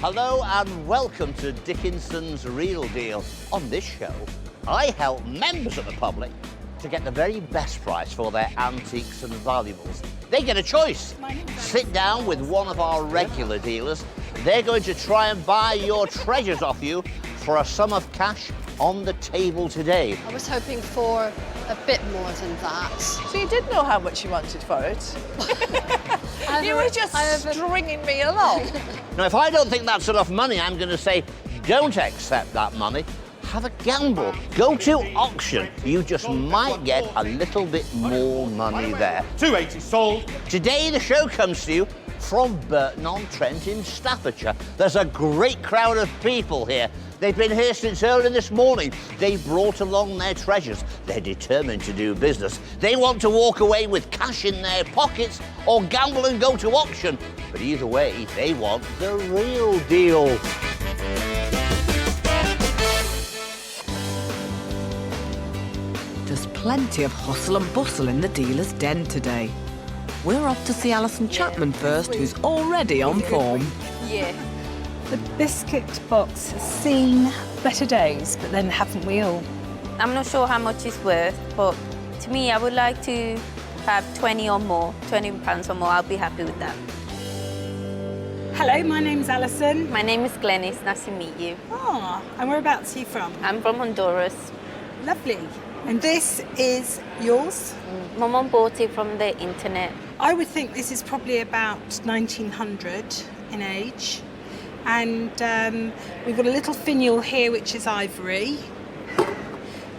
Hello and welcome to Dickinson's Real Deal. On this show, I help members of the public to get the very best price for their antiques and valuables. They get a choice. Sit down with one of our regular dealers. They're going to try and buy your treasures off you for a sum of cash on the table today. I was hoping for a bit more than that. So you did know how much you wanted for it? You were just stringing me along. Now, if I don't think that's enough money, I'm going to say, don't accept that money. Have a gamble. Go to auction. You just might get a little bit more money there. 280 sold. Today, the show comes to you from Burton on Trent in Staffordshire. There's a great crowd of people here. They've been here since early this morning. They brought along their treasures. They're determined to do business. They want to walk away with cash in their pockets or gamble and go to auction. But either way, they want the real deal. There's plenty of hustle and bustle in the dealer's den today. We're off to see Alison Chapman first, who's already on form. Yeah. The biscuit box has seen better days, but then haven't we all? I'm not sure how much it's worth, but to me, I would like to have 20 or more, £20 or more. I'll be happy with that. Hello, my name's Alison. My name is Glenys. Nice to meet you. Ah, and whereabouts are you from? I'm from Honduras. Lovely. And this is yours? My mum bought it from the internet. I would think this is probably about 1900 in age. And we've got a little finial here, which is ivory.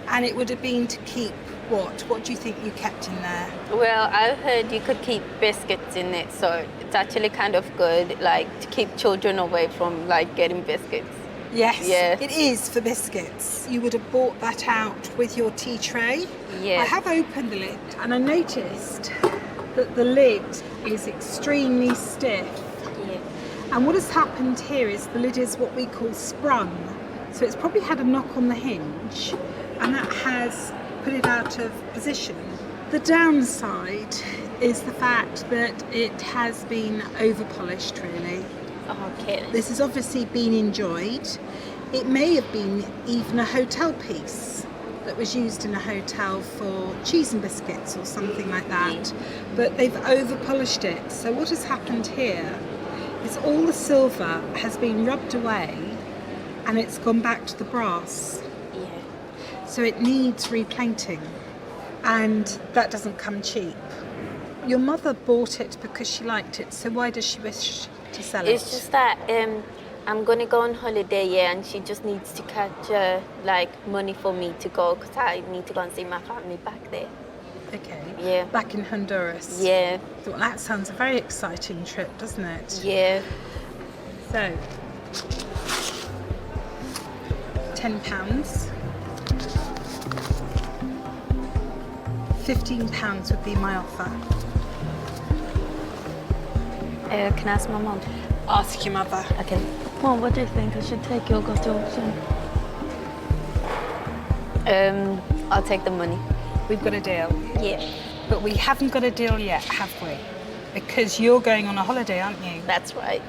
And it would have been to keep what? What do you think you kept in there? Well, I heard you could keep biscuits in it, so it's actually kind of good, like, to keep children away from, like, getting biscuits. Yes, Yeah. it is for biscuits. You would have bought that out with your tea tray. Yeah. I have opened the lid and I noticed that the lid is extremely stiff. Yeah. And what has happened here is the lid is what we call sprung. So it's probably had a knock on the hinge and that has put it out of position. The downside is the fact that it has been over-polished, really. Okay. This has obviously been enjoyed. It may have been even a hotel piece that was used in a hotel for cheese and biscuits or something like that. But they've over-polished it. So what has happened here is all the silver has been rubbed away and it's gone back to the brass. Yeah. So it needs repainting and that doesn't come cheap. Your mother bought it because she liked it, so why does she wish to sell it? It's just that I'm going to go on holiday, yeah, and she just needs to catch, like, money for me to go because I need to go and see my family back there. Okay. Yeah. Back in Honduras. Yeah. Well, that sounds a very exciting trip, doesn't it? Yeah. So, £10. £15 would be my offer. Can I ask my mum? Ask your mother. Okay. Mom, what do you think? I should take your go to auction? I'll take the money. We've got a deal. Yeah. But we haven't got a deal yet, have we? Because you're going on a holiday, aren't you? That's right.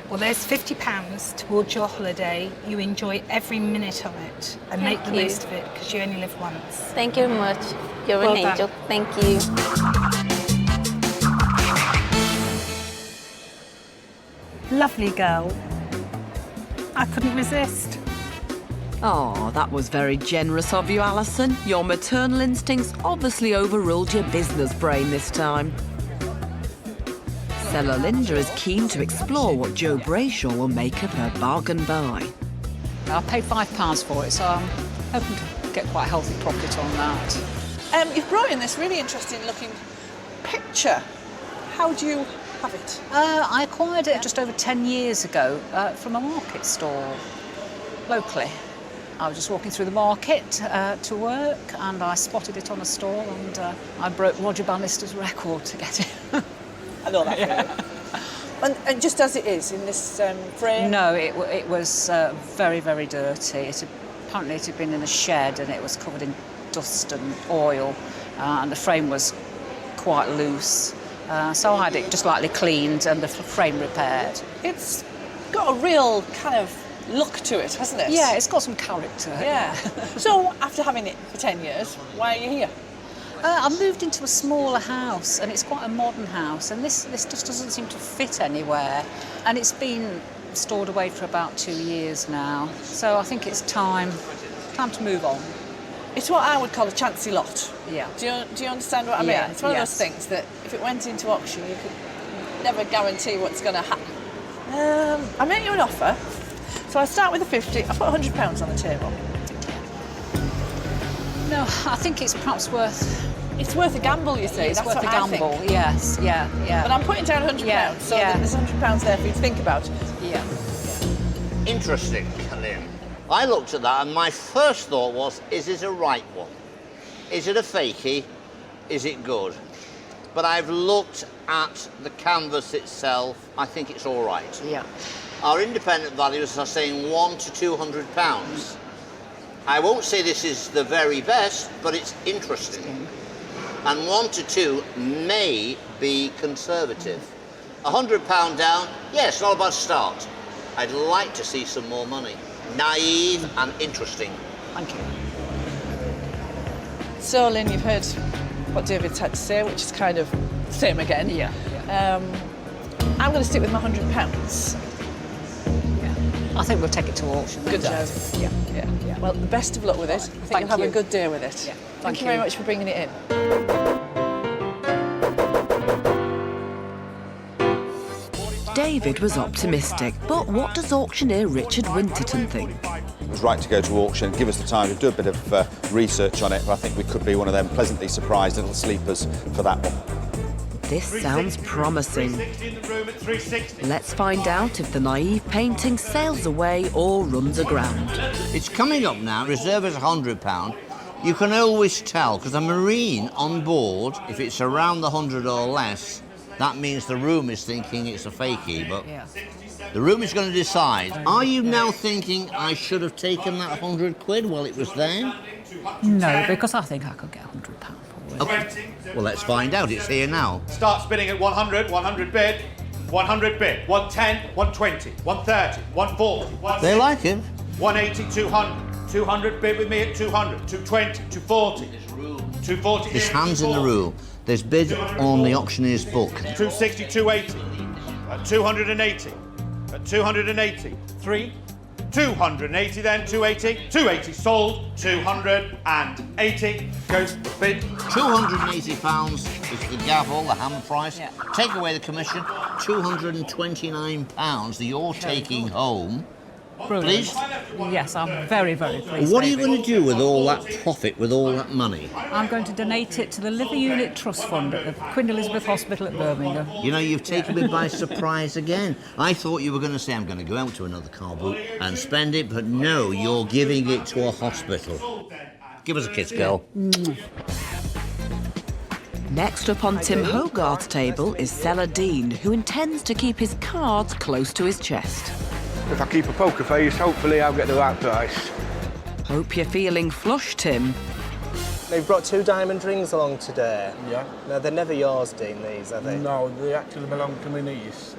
Well, there's £50 towards your holiday. You enjoy every minute of it and make the Thank you. most of it because you only live once. Thank you very much. You're Well an done. angel. Thank you. Lovely girl. I couldn't resist. Oh, that was very generous of you, Alison. Your maternal instincts obviously overruled your business brain this time. Seller Linda is keen to explore what Joe Brayshaw will make of her bargain buy. I paid £5 for it, so I'm hoping to get quite a healthy profit on that. You've brought in this really interesting looking picture. How do you have it? I acquired it just over 10 years ago from a market stall locally. I was just walking through the market to work and I spotted it on a stall and I broke Roger Bannister's record to get it. I know that. Yeah. And just as it is in this frame? No, it was very, very dirty. Apparently it had been in a shed and it was covered in dust and oil and the frame was quite loose. So I had it just lightly cleaned and the frame repaired. It's got a real kind of look to it, hasn't it? Yeah, it's got some character. Yeah. So, after having it for 10 years, why are you here? I moved into a smaller house, and it's quite a modern house, and this just doesn't seem to fit anywhere. And it's been stored away for about 2 years now, so I think it's time to move on. It's what I would call a chancy lot. Yeah. Do you understand what I mean? Yeah, It's one of yes. those things that if it went into auction, you could never guarantee what's going to happen. I make you an offer. So I start with a 50. I put £100 on the table. No, I think it's perhaps worth... It's worth a gamble, you see. It's That's worth what a I gamble, think. yes, yeah. But I'm putting down £100, Yeah, so yeah. there's £100 there for you to think about. Yeah. Interesting, Lynn. I looked at that and my first thought was, is it a right one? Is it a fakie? Is it good? But I've looked at the canvas itself. I think it's all right. Yeah. Our independent valuers are saying £100 to £200. I won't say this is the very best, but it's interesting. And 1 to 2 may be conservative. £100 down, yes, not a bad start. I'd like to see some more money. Naive and interesting. Thank you. So, Lynn, you've heard what David's had to say, which is kind of the same again. Yeah. I'm going to stick with my £100. Yeah. I think we'll take it to auction. Good then, job. Jo. Yeah. Yeah. Well, the best of luck with it. I think Thank you'll have you. a good day with it. Yeah. Thank you very much for bringing it in. David was optimistic, but what does auctioneer Richard Winterton think? It was right to go to auction, give us the time to do a bit of research on it, but I think we could be one of them pleasantly surprised little sleepers for that one. This sounds promising. Let's find out if the naive painting sails away or runs aground. It's coming up now, reserve is £100. You can always tell, because a marine on board, if it's around the 100 or less, that means the room is thinking it's a fakie, but the room is going to decide. Are you now thinking I should have taken that £100 while it was there? No, because I think I could get £100 for it. Okay. Well, let's find out. It's here now. Start spinning at 100, 100 bid, 100 bid, 110, 120, 130, 140, They like it. 180, 200, 200 bid with me at 200, 220, 240, 240. There's hands in the rule. There's bid on the auctioneer's book. 260, 280, at 280, at 280, 3, 280 then, 280, 280 sold, 280, goes bid. £280 is the gavel, the hammer price. Yeah. Take away the commission, £229 that you're taking home. Brilliant. Please? Yes, I'm very, very pleased. What are you David. going to do with all that profit, with all that money? I'm going to donate it to the Liver Unit Trust Fund at the Queen Elizabeth Hospital at Birmingham. You know, you've taken me by surprise again. I thought you were going to say, I'm going to go out to another car boot and spend it, but no, you're giving it to a hospital. Give us a kiss, girl. Next up on Tim Hogarth's table is seller Dean, who intends to keep his cards close to his chest. If I keep a poker face, hopefully I'll get the right price. Hope you're feeling flush, Tim. They've brought 2 diamond rings along today. Yeah. No, they're never yours, Dean, these, are they? No, they actually belong to my niece.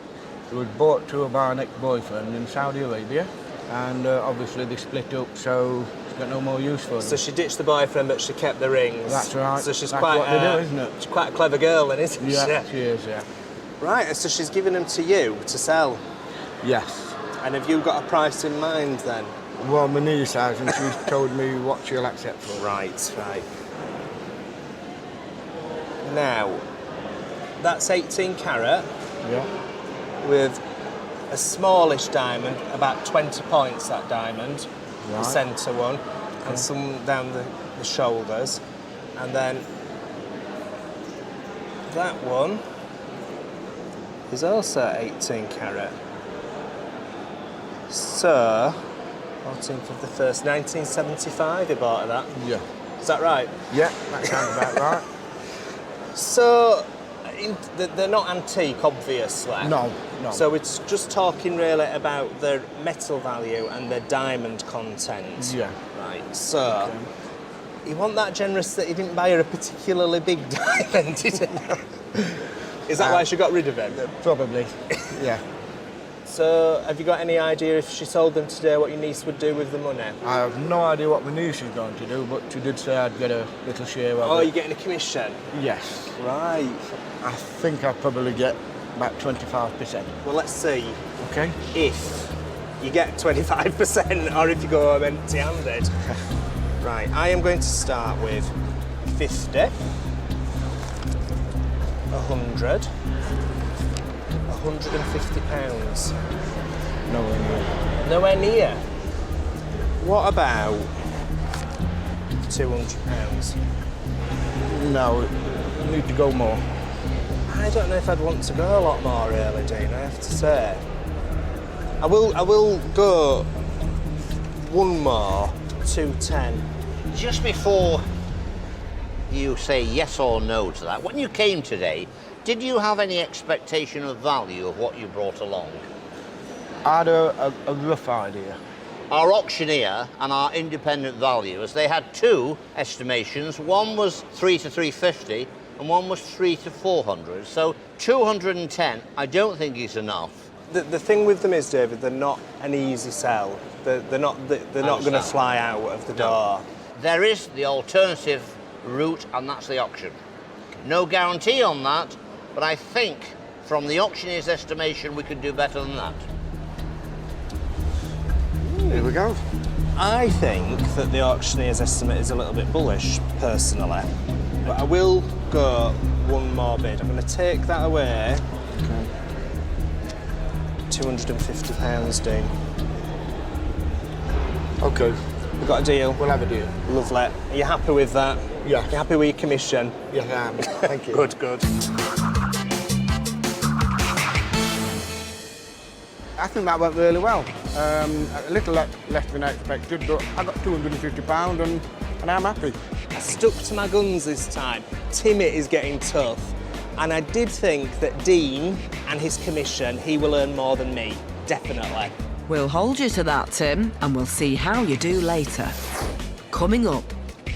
They were bought to her by an ex-boyfriend in Saudi Arabia, and obviously they split up, so she's got no more use for them. So she ditched the boyfriend, but she kept the rings. That's right. So she's That's quite, what they do, isn't it? She's quite a clever girl, then, isn't she? Yeah, she is, yeah. Right, so she's given them to you to sell. Yes. And have you got a price in mind, then? Well, my niece has, and she's told me what she'll accept for. Right, right. Now, that's 18 carat. Yeah. With a smallish diamond, about 20 points, that diamond, the Right. centre one, and some down the shoulders. And then that one is also 18 carat. So, 14th of the 1st, 1975 you bought her that. Yeah. Is that right? Yeah, that sounds about right. So, they're not antique, obviously. No, no. So it's just talking really about their metal value and their diamond content. Yeah. Right, so you want that generous that you didn't buy her a particularly big diamond, did you? Is that why she got rid of him? Probably, yeah. So, have you got any idea if she sold them today, what your niece would do with the money? I have no idea what my niece is going to do, but she did say I'd get a little share of it. Oh, you're getting a commission? Yes. Right. I think I'll probably get about 25%. Well, let's see. Okay. If you get 25% or if you go home empty-handed. Right, I am going to start with 50, 100, £150. Nowhere near. Nowhere near. What about £200? No, you need to go more. I don't know if I'd want to go a lot more, really, Dean, I have to say. I will go one more, 210. Just before you say yes or no to that, when you came today, did you have any expectation of value of what you brought along? I had a rough idea. Our auctioneer and our independent valuers, they had two estimations. One was 3 to 350 and one was 3 to 400. So 210, I don't think is enough. The thing with them is, David, they're not an easy sell. They're not going to fly out of the door. There is the alternative route, and that's the auction. No guarantee on that, but I think from the auctioneer's estimation we could do better than that. Here we go. I think that the auctioneer's estimate is a little bit bullish, personally. But I will go one more bid. I'm going to take that away. Okay. £250, Dean. Okay. We've got a deal. We'll have a deal. Lovely. Are you happy with that? Yeah. You happy with your commission? Yes, I am. Thank you. Good, good. I think that went really well. A little less than I expected, but I got £250 and I'm happy. I stuck to my guns this time. Timmy is getting tough. And I did think that Dean and his commission, he will earn more than me. Definitely. We'll hold you to that, Tim, and we'll see how you do later. Coming up,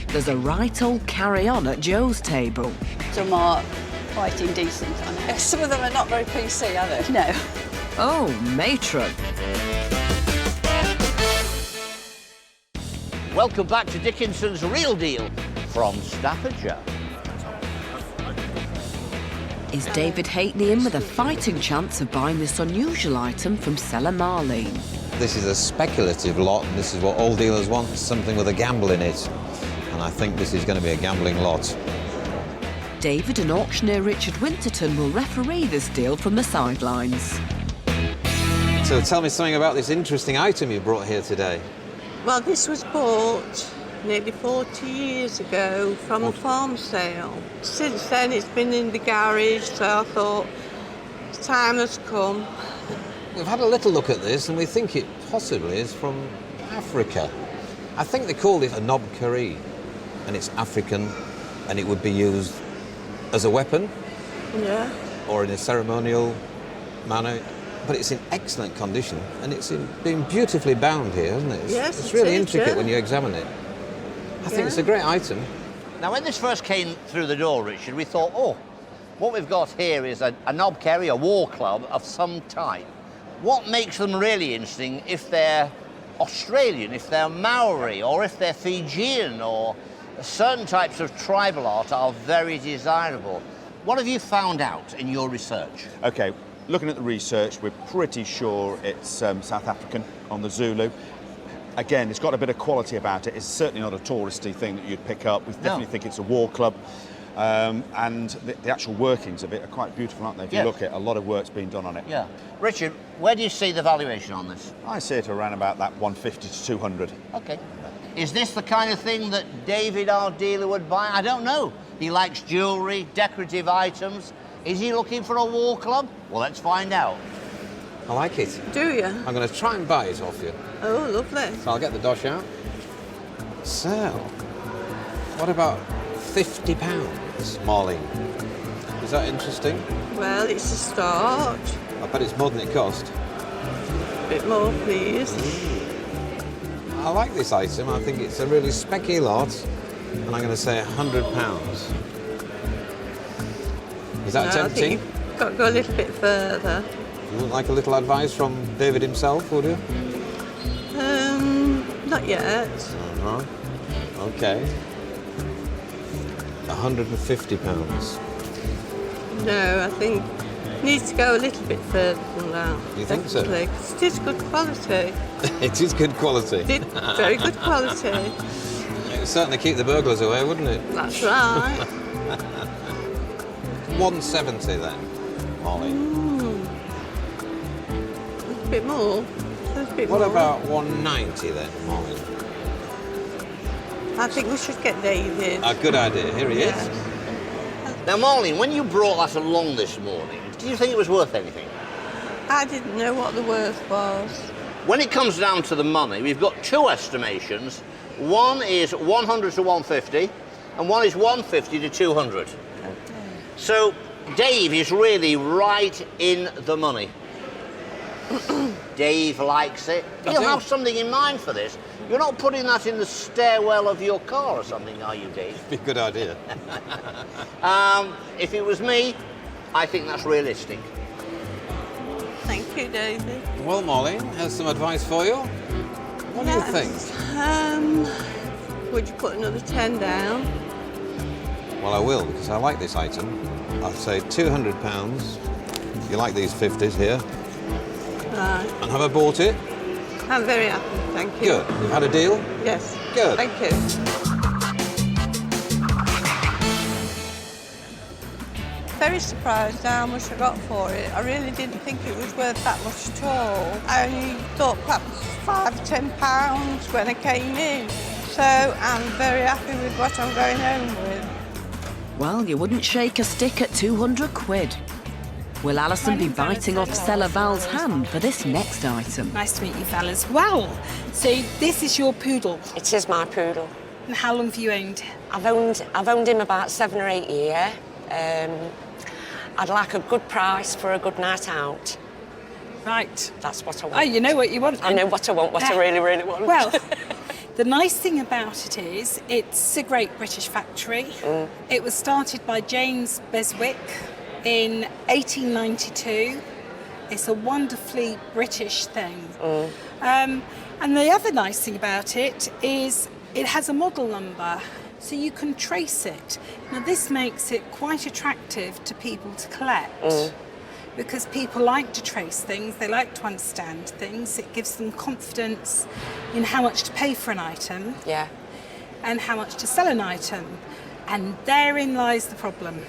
there's a right old carry-on at Joe's table. Some are quite indecent, aren't they? Some of them are not very PC, are they? No. Oh, matron. Welcome back to Dickinson's Real Deal from Staffordshire. Is David Hatney in with a fighting chance of buying this unusual item from seller Marlene? This is a speculative lot, and this is what all dealers want, something with a gamble in it. And I think this is going to be a gambling lot. David and auctioneer Richard Winterton will referee this deal from the sidelines. So tell me something about this interesting item you brought here today. Well, this was bought nearly 40 years ago from a farm sale. Since then it's been in the garage, so I thought the time has come. We've had a little look at this and we think it possibly is from Africa. I think they called it a knob curry, and it's African, and it would be used as a weapon. Yeah. Or in a ceremonial manner. But it's in excellent condition, and it's been beautifully bound here, isn't it? Yes, it's really it is, intricate yeah. when you examine it. I think it's a great item. Now, when this first came through the door, Richard, we thought, oh, what we've got here is a knob kerry, a war club of some type. What makes them really interesting if they're Australian, if they're Maori, or if they're Fijian, or certain types of tribal art are very desirable. What have you found out in your research? OK, looking at the research, we're pretty sure it's South African on the Zulu. Again, it's got a bit of quality about it. It's certainly not a touristy thing that you'd pick up. We definitely think it's a war club. And the actual workings of it are quite beautiful, aren't they? If you look at it, a lot of work's been done on it. Yeah. Richard, where do you see the valuation on this? I see it around about that 150 to 200. OK. Is this the kind of thing that David, our dealer, would buy? I don't know. He likes jewellery, decorative items. Is he looking for a war club? Well, let's find out. I like it. Do you? I'm going to try and buy it off you. Oh, lovely. So I'll get the dosh out. So, what about £50, Marlene? Is that interesting? Well, it's a start. I bet it's more than it cost. A bit more, please. I like this item. I think it's a really specky lot. And I'm going to say £100. Is that tempting? I think you've got to go a little bit further. You would like a little advice from David himself, would you? Not yet. Uh-huh. OK. £150. No, I think it needs to go a little bit further than that. You think so? Definitely, 'cause it is good quality. It is good quality. It is very good quality. It would certainly keep the burglars away, wouldn't it? That's right. 170 then, Molly. A bit more. A bit What more. about 190 then, Molly? I think we should get David. A good idea. Here he is. Now, Marlene, when you brought that along this morning, did you think it was worth anything? I didn't know what the worth was. When it comes down to the money, we've got two estimations. One is 100 to 150, and one is 150 to 200. So, Dave is really right in the money. Dave likes it. He'll have something in mind for this. You're not putting that in the stairwell of your car or something, are you, Dave? Be a good idea. If it was me, I think that's realistic. Thank you, David. Well, Molly, here's some advice for you. What do you think? Would you put another 10 down? Well, I will, because I like this item. I'll say £200. You like these 50s here? Right. And have I bought it? I'm very happy, thank you. Good. You've had a deal? Yes. Good. Thank you. Very surprised how much I got for it. I really didn't think it was worth that much at all. I only thought perhaps £5–10 when I came in. So I'm very happy with what I'm going home with. Well, you wouldn't shake a stick at 200 quid. Will Alison be biting off seller Val's hand for this next item? Nice to meet you, fellas. Well, so this is your poodle. It is my poodle. And how long have you owned? I've owned him about 7 or 8 years. I'd like a good price for a good night out. Right. That's what I want. Oh, you know what you want. I know what I want, what I really, really want. Well, the nice thing about it is it's a great British factory. It was started by James Beswick in 1892. It's a wonderfully British thing. And the other nice thing about it is it has a model number, so you can trace it. Now this makes it quite attractive to people to collect because people like to trace things, they like to understand things. It gives them confidence in how much to pay for an item and how much to sell an item. And therein lies the problem.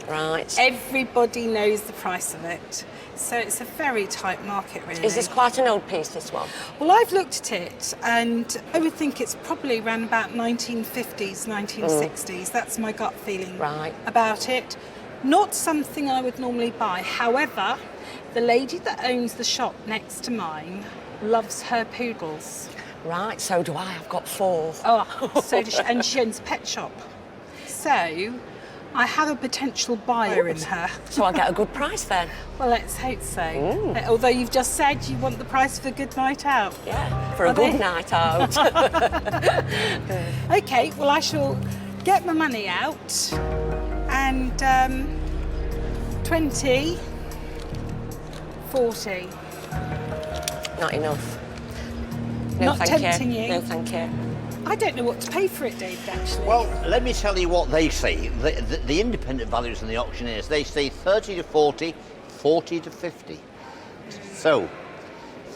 Right. Everybody knows the price of it. So it's a very tight market, really. Is this quite an old piece, this one? Well, I've looked at it, and I would think it's probably around about 1950s, 1960s. That's my gut feeling about it. Not something I would normally buy. However, the lady that owns the shop next to mine loves her poodles. Right, so do I. I've got 4. Oh, so does she, and she owns a pet shop. So I have a potential buyer in her. So I'll get a good price then? Well, let's hope so. Although you've just said you want the price for a good night out. Yeah, for a good night out. OK, well, I shall get my money out and 20, 40. Not enough. No, Not thank tempting you. you? No, thank you. I don't know what to pay for it, David, actually. Well, let me tell you what they say. The independent values and the auctioneers, they say 30 to 40, 40 to 50. So,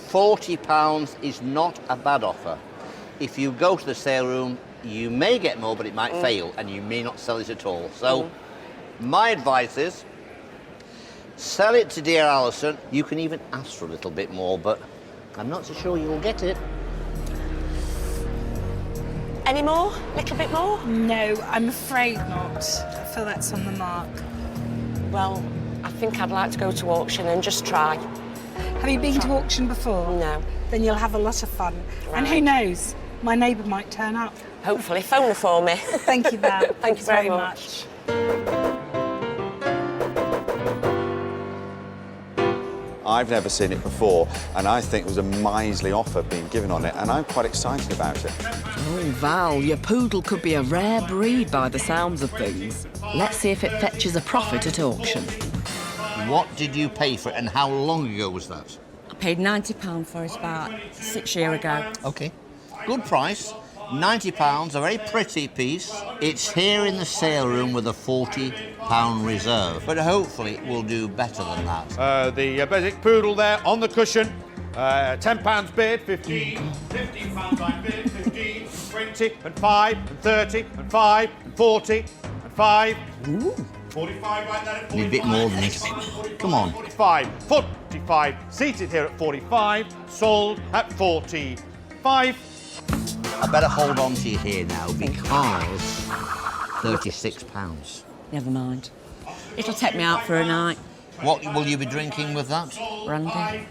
£40 is not a bad offer. If you go to the sale room, you may get more, but it might fail, and you may not sell it at all. So, my advice is, sell it to dear Alison. You can even ask for a little bit more, but I'm not so sure you'll get it. Any more? A little bit more? No, I'm afraid not. I feel that's on the mark. Well, I think I'd like to go to auction and just try. Have you been to auction before? No. Then you'll have a lot of fun. And who knows, my neighbour might turn up. Hopefully. Phone her for me. Thank you, Val. Thank you very much. I've never seen it before, and I think there was a miserly offer being given on it, and I'm quite excited about it. Oh, Val, your poodle could be a rare breed by the sounds of things. Let's see if it fetches a profit at auction. What did you pay for it and how long ago was that? I paid £90 for it about 6 years ago. OK. Good price. £90, a very pretty piece. It's here in the sale room with a £40 reserve, but hopefully it will do better than that. The basic poodle there on the cushion. £10 bid, 15. £15 I bid, 15, 20, and 5, and 30, and 5, and 40, and 5. Ooh. 45 right there at 45. Need a bit more than this. Come on. 45. 45. Seated here at 45. Sold at 45. I better hold on to you here now because £36. Never mind. It'll take me out for a night. What will you be drinking with that? Brandy.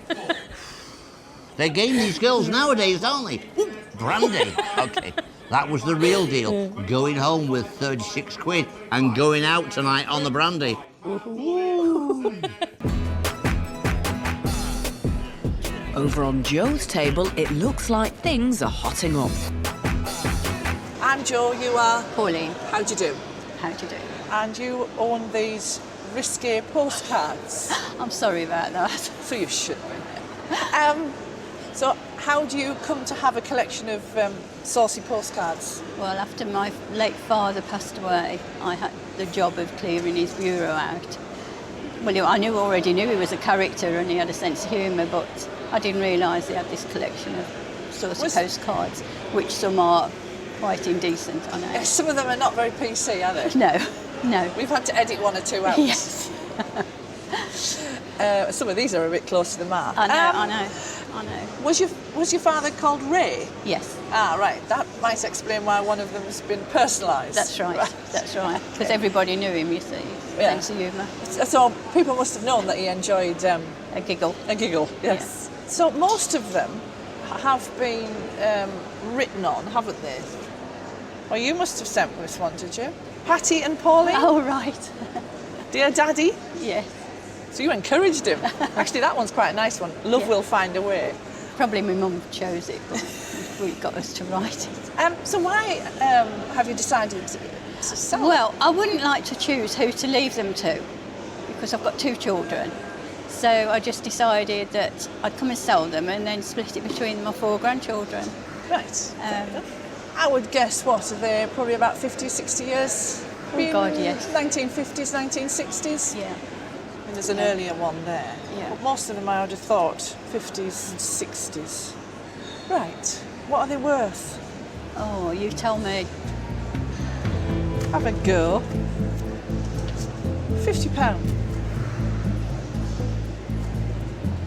They're game, these girls nowadays, aren't they? Brandy. OK. That was the real deal. Going home with 36 quid and going out tonight on the brandy. Over on Joe's table, it looks like things are hotting up. I'm Joe, you are? Pauline. How do you do? How do you do? And you own these risque postcards. I'm sorry about that. So you should be. So how do you come to have a collection of Saucy postcards? Well, after my late father passed away, I had the job of clearing his bureau out. Well, I already knew he was a character and he had a sense of humour, but I didn't realise he had this collection of Saucy postcards, which some are quite indecent, I know. Yes, some of them are not very PC, are they? No, no. We've had to edit 1 or 2 out. Yes. Some of these are a bit close to the mark. I know. Was your father called Ray? Yes. Ah, right. That might explain why one of them's been personalised. That's right. That's right. Because everybody knew him, you see. Yeah. Sense of humour. So people must have known that he enjoyed a giggle. A giggle, yes. Yeah. So most of them have been written on, haven't they? Well, you must have sent this one, did you? Patty and Pauline? Oh, right. Dear Daddy? Yes. So you encouraged him. Actually, that one's quite a nice one. Love will find a way. Probably my mum chose it, but we got us to write it. So why have you decided to sell? Well, I wouldn't like to choose who to leave them to, because I've got 2 children. So I just decided that I'd come and sell them and then split it between my 4 grandchildren. Right. I would guess, what, are they probably about 50, 60 years? Oh, God, yes. 1950s, 1960s? Yeah. And there's an earlier one there. Yeah. But most of them I would have thought 50s and 60s. Right. What are they worth? Oh, you tell me. Have a go. £50.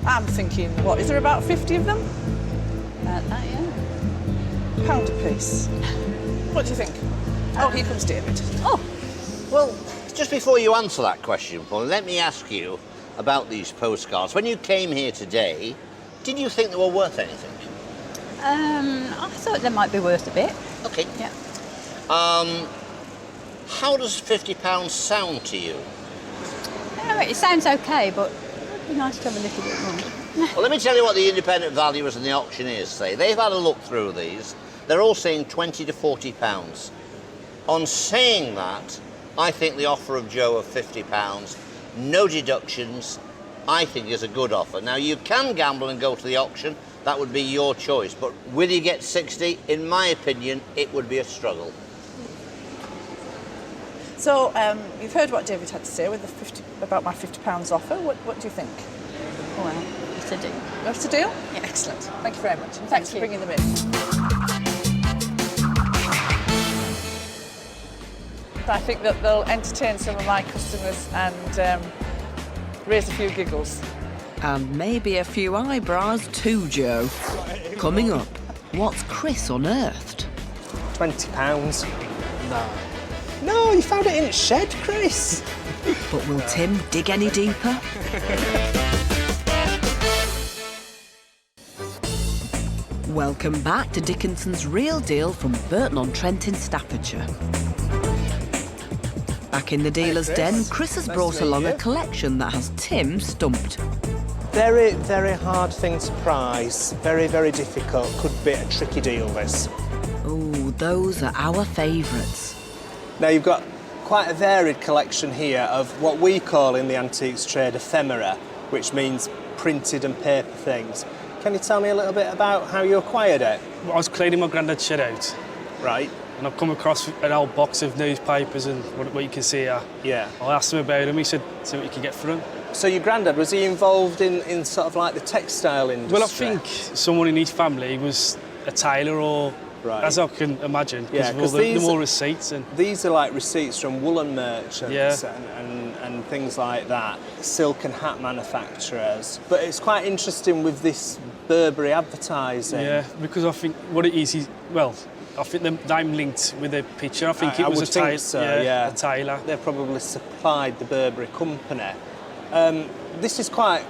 I'm thinking, what, is there about 50 of them? About that, yeah. £1 a piece. What do you think? Oh, here comes David. Oh. Well, just before you answer that question, Paul, let me ask you about these postcards. When you came here today, did you think they were worth anything? I thought they might be worth a bit. OK. Yeah. How does £50 sound to you? It sounds OK, but it'd be nice to have a little bit more. Well, let me tell you what the independent valuers and the auctioneers say. They've had a look through these. They're all saying £20 to £40. On saying that, I think the offer of Joe of £50, no deductions, I think is a good offer. Now, you can gamble and go to the auction. That would be your choice. But will you get 60? In my opinion, it would be a struggle. So, you've heard what David had to say with about my £50 offer. What do you think? Well, it's a deal. It's a deal? Yeah. Excellent. Thank you very much. And thanks for bringing them in. I think that they'll entertain some of my customers and raise a few giggles. And maybe a few eyebrows too, Joe. Coming up, what's Chris unearthed? £20. No, you found it in its shed, Chris. But will Tim dig any deeper? Welcome back to Dickinson's Real Deal from Burton on Trent in Staffordshire. Back in the dealer's den, Chris has brought along a collection that has Tim stumped. Very, very hard thing to price. Very, very difficult. Could be a tricky deal, this. Oh, those are our favourites. Now, you've got quite a varied collection here of what we call in the antiques trade ephemera, which means printed and paper things. Can you tell me a little bit about how you acquired it? I was cleaning my granddad's shed out. Right. And I've come across an old box of newspapers and what you can see here. Yeah. I asked him about them. He said, see what you can get for them. So your granddad, was he involved in sort of like the textile industry? Well, I think someone in his family was a tailor or, as I can imagine, because of all the more receipts. And these are like receipts from woolen merchants and things like that, silk and hat manufacturers. But it's quite interesting with this Burberry advertising. Yeah, because I think what it is, I think the name linked with the picture. I think it was a tailor. They probably supplied the Burberry company. This is quite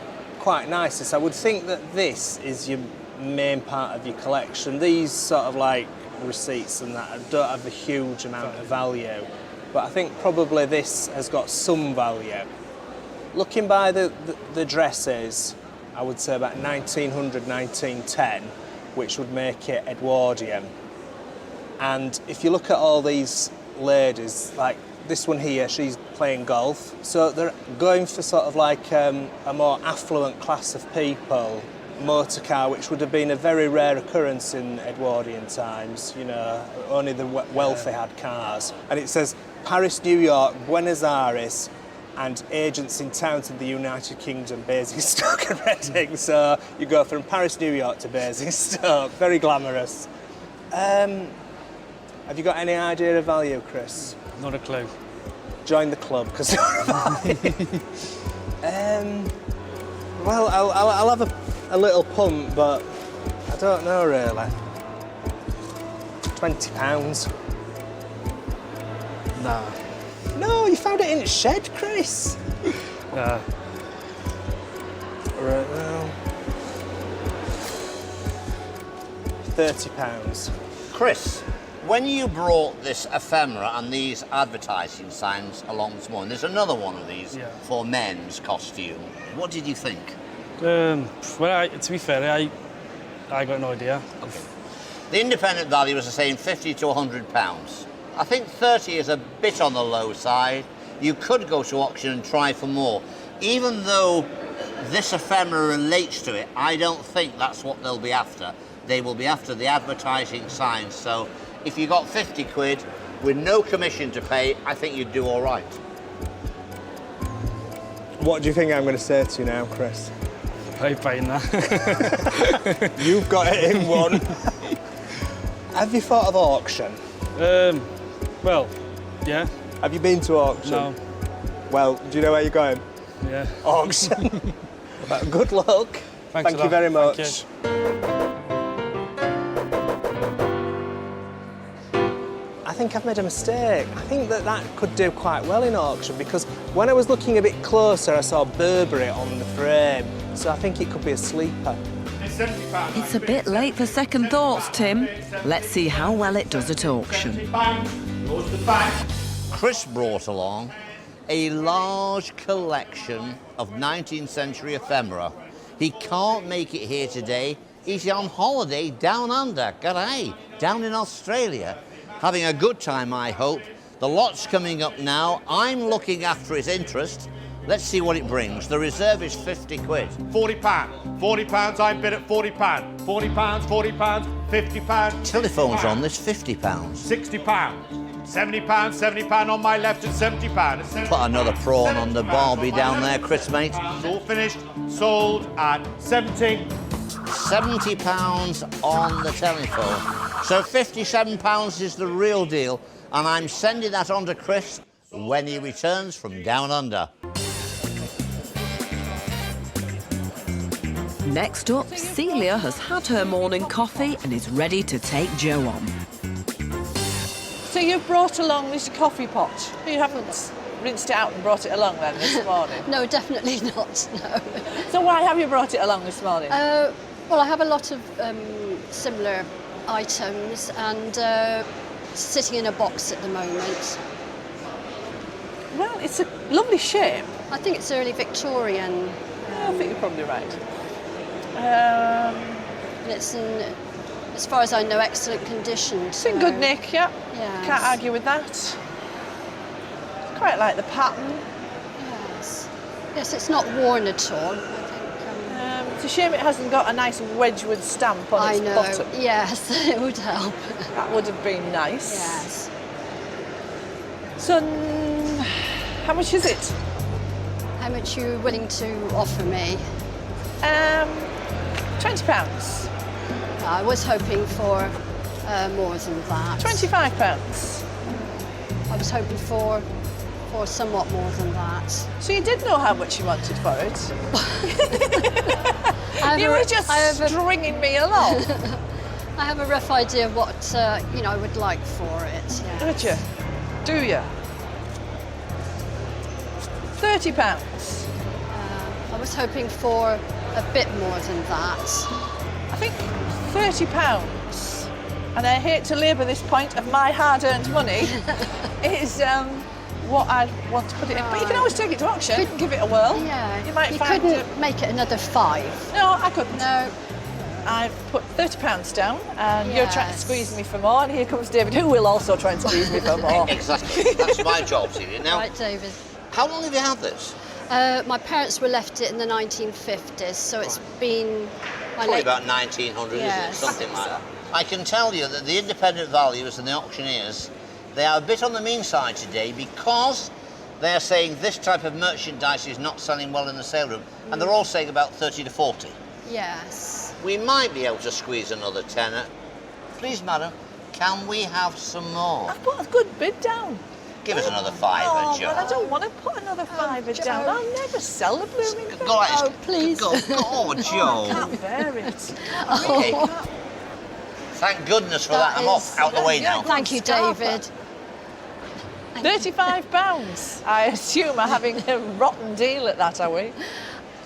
nice. I would think that this is your main part of your collection. These sort of like receipts and that don't have a huge amount of value, but I think probably this has got some value. Looking by the dresses, I would say about 1900, 1910, which would make it Edwardian. And if you look at all these ladies, like this one here, she's playing golf. So they're going for sort of like a more affluent class of people. Motor car, which would have been a very rare occurrence in Edwardian times. You know, only the wealthy had cars. And it says Paris, New York, Buenos Aires, and agents in towns in the United Kingdom, Basingstoke and Reading. So you go from Paris, New York to Basingstoke. Very glamorous. Have you got any idea of value, Chris? Not a clue. Join the club, because well, I'll have a little punt, but I don't know really. £20. Nah. No, you found it in its shed, Chris. Nah. Right now. £30. Chris, when you brought this ephemera and these advertising signs along this morning, there's another one of these for men's costume. What did you think? Well, to be fair, I got no idea. Okay. The independent value is the same, £50 to £100. I think 30 is a bit on the low side. You could go to auction and try for more. Even though this ephemera relates to it, I don't think that's what they'll be after. They will be after the advertising signs. So if you got 50 quid with no commission to pay, I think you'd do all right. What do you think I'm going to say to you now, Chris? I'm paying that. You've got it in one. Have you thought of auction? Well, yeah. Have you been to auction? No. Well, do you know where you're going? Yeah. Auction. Well, good luck. Thank you very much. Thank you. I think I've made a mistake. I think that could do quite well in auction, because when I was looking a bit closer, I saw Burberry on the frame. So I think it could be a sleeper. It's a bit late for second thoughts, Tim. Let's see how well it does at auction. Chris brought along a large collection of 19th century ephemera. He can't make it here today. He's on holiday down under, g'day, down in Australia. Having a good time, I hope. The lot's coming up now. I'm looking after his interest. Let's see what it brings. The reserve is 50 quid. £40. £40, I bid at £40. £40, £40, £50. Telephone's on this, £50. £60. £70, £70 on my left and £70. Put another prawn on the Barbie down there, Chris, mate. It's all finished, sold at 70. £70 on the telephone. So £57 is the real deal, and I'm sending that on to Chris when he returns from down under. Next up, Celia has had her morning coffee and is ready to take Joe on. So you've brought along this coffee pot. You haven't rinsed it out and brought it along then this morning? No, definitely not, no. So why have you brought it along this morning? Well, I have a lot of similar items and sitting in a box at the moment. Well, it's a lovely shape. I think it's early Victorian. Yeah, I think you're probably right. It's in, as far as I know, excellent condition. It's in good nick, yeah. Yes. Can't argue with that. quite like the pattern. Yes. Yes, it's not worn at all. It's a shame it hasn't got a nice Wedgwood stamp on its bottom. Yes, it would help. That would have been nice. Yes. So, how much is it? How much are you willing to offer me? £20. I was hoping for more than that. £25. I was hoping for somewhat more than that. So you did know how much you wanted for it? You were just stringing me along. I have a rough idea of what I would like for it. Yes. Would you? Do you? £30. I was hoping for a bit more than that. I think £30, and I hate to labour this point of my hard-earned money, is what I'd want to put it in. But you can always take it to auction, give it a whirl. Yeah. You might you find couldn't make it another 5. No, I couldn't. No. I've put £30 down, and you're trying to squeeze me for more, and here comes David, who will also try and squeeze me for more. Exactly. That's my job, Celia. Now, Right, David. how long have you had this? My parents were left it in the 1950s, so it's been... Probably about 1900, Yes. isn't it? Something like that. I can tell you that the independent valuers and the auctioneers, they are a bit on the mean side today because they are saying this type of merchandise is not selling well in the sale room, and they're all saying about 30 to 40. Yes. We might be able to squeeze another tenner. Please, madam, can we have some more? I've put a good bid down. Give us another fiver, Joe. But I don't want to put another fiver down. I'll never sell a blooming thing. Go on, Oh, please. Go, Joe. I can't bear it. Okay. Thank goodness for that. I'm off, out the way now. Thank you, David. £35. I assume we're having a rotten deal at that, are we?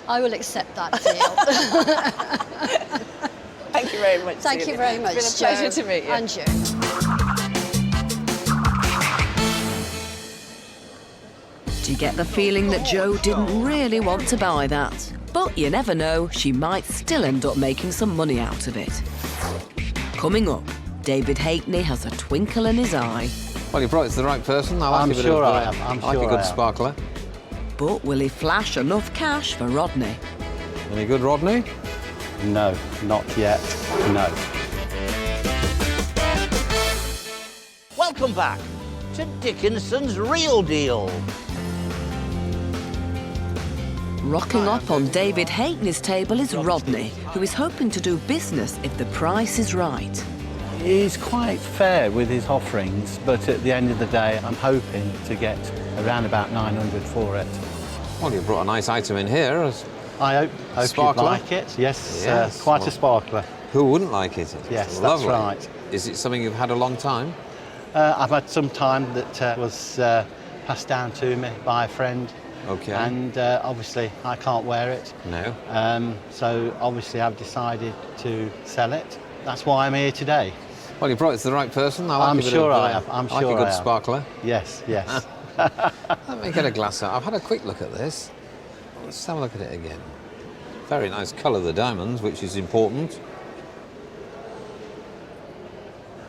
I will accept that deal. Thank you very much, Thank you very much, It's been a pleasure Joe. to meet you. And you. Do you get the feeling that Joe didn't really want to buy that? But you never know, she might still end up making some money out of it. Coming up, David Halkney has a twinkle in his eye. Well, you brought it to the right person. I like I'm a bit sure of, I am. I'm like sure a good I am. sparkler. But will he flash enough cash for Rodney? Any good, Rodney? No, not yet. No. Welcome back to Dickinson's Real Deal. Rocking up on David Halkney's table is Rodney, who is hoping to do business if the price is right. He's quite fair with his offerings, but at the end of the day, I'm hoping to get around about 900 for it. Well, you brought a nice item in here. I hope Sparkler? you'd like it. Yes, Yes, quite well, a sparkler. Who wouldn't like it? Yes, that's Lovely. right. Is it something you've had a long time? I've had some time that was passed down to me by a friend. Okay. And obviously I can't wear it. No. So obviously I've decided to sell it. That's why I'm here today. Well, you brought it to the right person. I like I'm a bit sure of, I have. I'm like sure a good I have. sparkler. Yes, yes. Let me get a glass out. I've had a quick look at this. Let's have a look at it again. Very nice colour, the diamonds, which is important.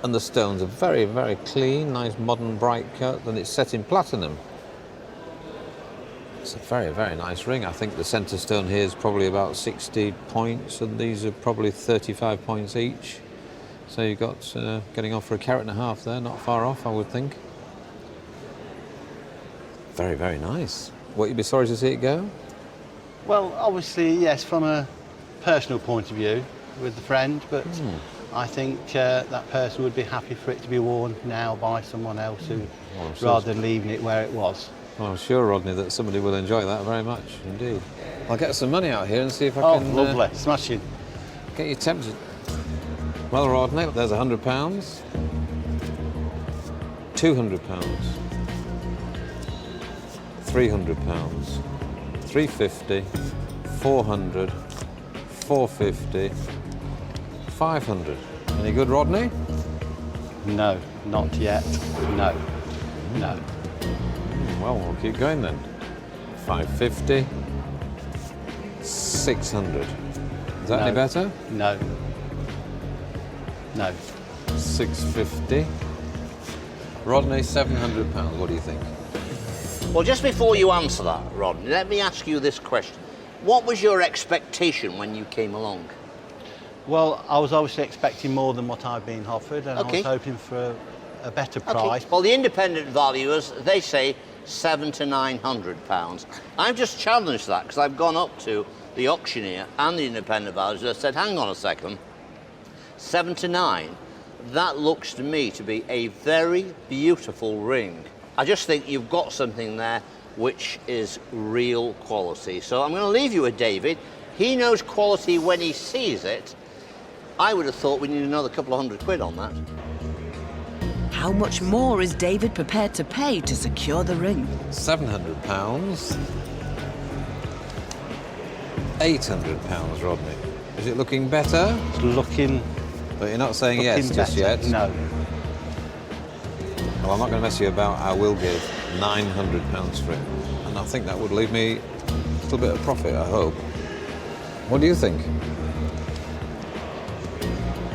And the stones are very, very clean, nice modern bright cut, and it's set in platinum. It's a very, very nice ring. I think the centre stone here is probably about 60 points, and these are probably 35 points each. So you've got getting off for a carat and a half there, not far off, I would think. Very, very nice. What, you'd be sorry to see it go? Well, obviously, yes, from a personal point of view with the friend, but I think that person would be happy for it to be worn now by someone else who, rather than leaving it where it was. Well, I'm sure, Rodney, that somebody will enjoy that very much indeed. I'll get some money out here and see if I can... lovely, smashing. Get you tempted. Well, Rodney, there's £100, £200, £300, £350, £400, £450, £500. Any good, Rodney? No, not yet. No, no. Well, we'll keep going then. £550, £600. Is that any better? No. No. £650. Rodney, £700. What do you think? Well, just before you answer that, Rodney, let me ask you this question. What was your expectation when you came along? Well, I was obviously expecting more than what I've been offered, and I was hoping for a better price. Well, the independent valuers, they say £700 to £900. I've just challenged that because I've gone up to the auctioneer and the independent valuers and said, hang on a second, 7 to 9, that looks to me to be a very beautiful ring. I just think you've got something there which is real quality. So I'm going to leave you with David. He knows quality when he sees it. I would have thought we need another couple of £100 on that. How much more is David prepared to pay to secure the ring? £700. £800, Rodney. Is it looking better? It's looking... But you're not saying yes just yet? No. Well, I'm not going to mess you about. I will give £900 for it. And I think that would leave me a little bit of profit, I hope. What do you think?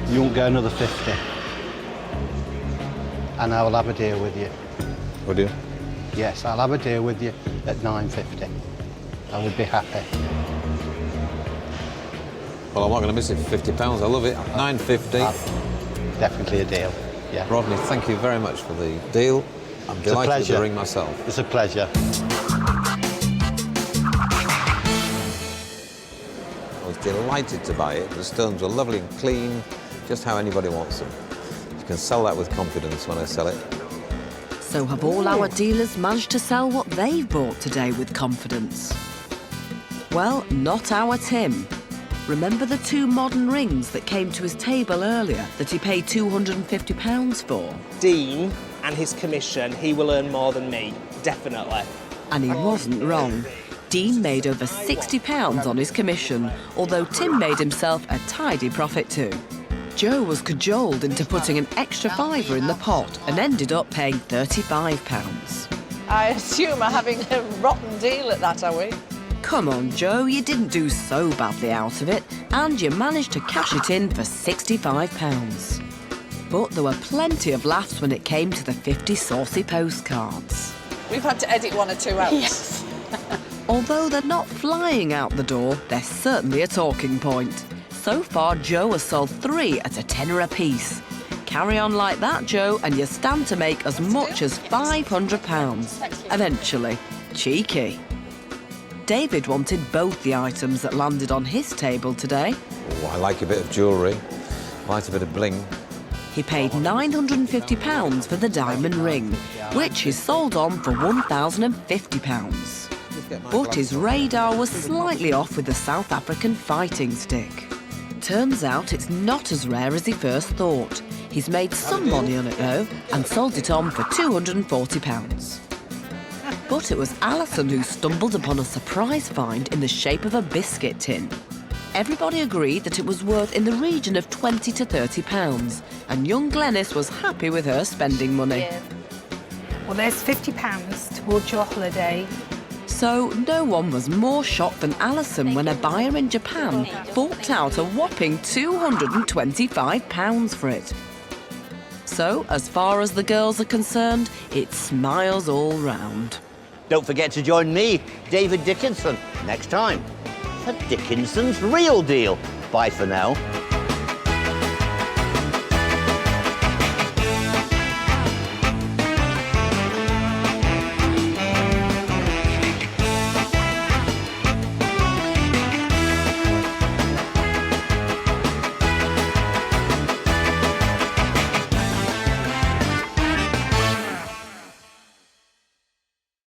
You won't go another 50. And I will have a deal with you. Would you? Yes, I'll have a deal with you at £950. I would be happy. Well, I'm not going to miss it for £50. I love it. £950. Definitely a deal, yeah. Rodney, thank you very much for the deal. I'm delighted with the ring myself. It's a pleasure. I was delighted to buy it. The stones were lovely and clean, just how anybody wants them. You can sell that with confidence when I sell it. So have all our dealers managed to sell what they've bought today with confidence? Well, not our Tim. Remember the 2 modern rings that came to his table earlier that he paid £250 for? Dean and his commission, he will earn more than me, definitely. And he wasn't wrong. Dean made over £60 on his commission, although Tim made himself a tidy profit too. Joe was cajoled into putting an extra £5 in the pot and ended up paying £35. I assume I'm having a rotten deal at that, are we? Come on, Joe, you didn't do so badly out of it, and you managed to cash it in for £65. But there were plenty of laughs when it came to the 50 Saucy postcards. We've had to edit 1 or 2 out. Yes. Although they're not flying out the door, they're certainly a talking point. So far, Joe has sold 3 at a tenner apiece. Carry on like that, Joe, and you stand to make as much as £500. Eventually. Cheeky. David wanted both the items that landed on his table today. Oh, I like a bit of jewellery. I like a bit of bling. He paid £950 for the diamond ring, which is sold on for £1,050. But his radar was slightly off with the South African fighting stick. Turns out it's not as rare as he first thought. He's made some money on it though, and sold it on for £240. But it was Alison who stumbled upon a surprise find in the shape of a biscuit tin. Everybody agreed that it was worth in the region of £20 to £30, and young Glenys was happy with her spending money. Yeah. Well, there's £50 towards your holiday. So no one was more shocked than Alison when a buyer in Japan forked out a whopping £225 for it. So, as far as the girls are concerned, it's smiles all round. Don't forget to join me, David Dickinson, next time for Dickinson's Real Deal. Bye for now.